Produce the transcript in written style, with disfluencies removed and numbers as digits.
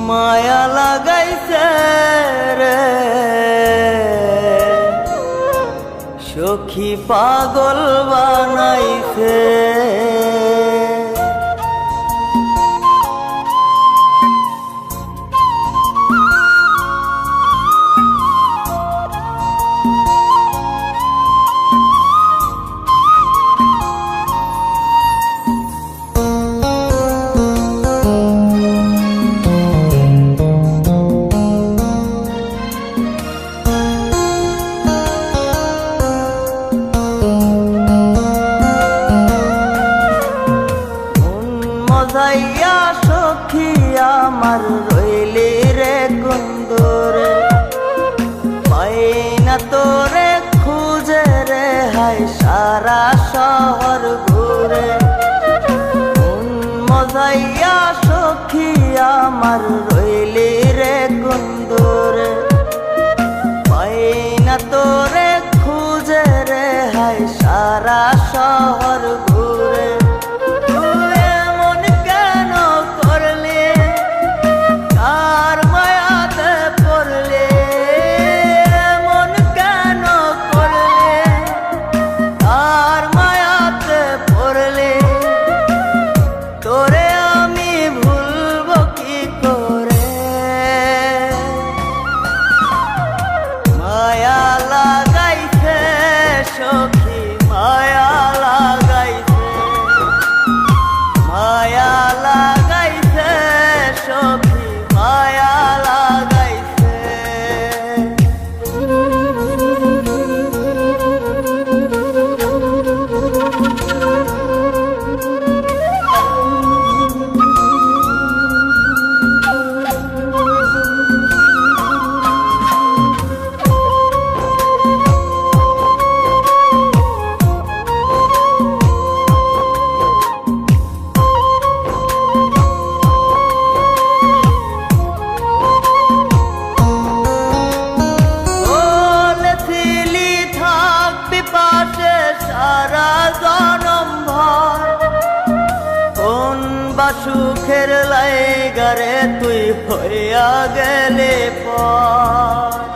মায়া লাগাইছে রে সখী পাগল বানাইছে। মজাইয়া সখী আমার রইলি রে কুন্দরে, পাই না তোরে খুঁজে রে হাই সারা শহর ঘুরে। মজাইয়া সখী আমার রইলি রে কুন্দরে, পাই না তোরে খুঁজে রে হাই সারা শহর ঘুরে। সখী মায়া লাগাইছে, মায়া লাগাইছে সখী মায়া লাগাইছে। সারা জনম ভর কোন বা সুখের লাইগারে তুই হইয়া গেলে পর।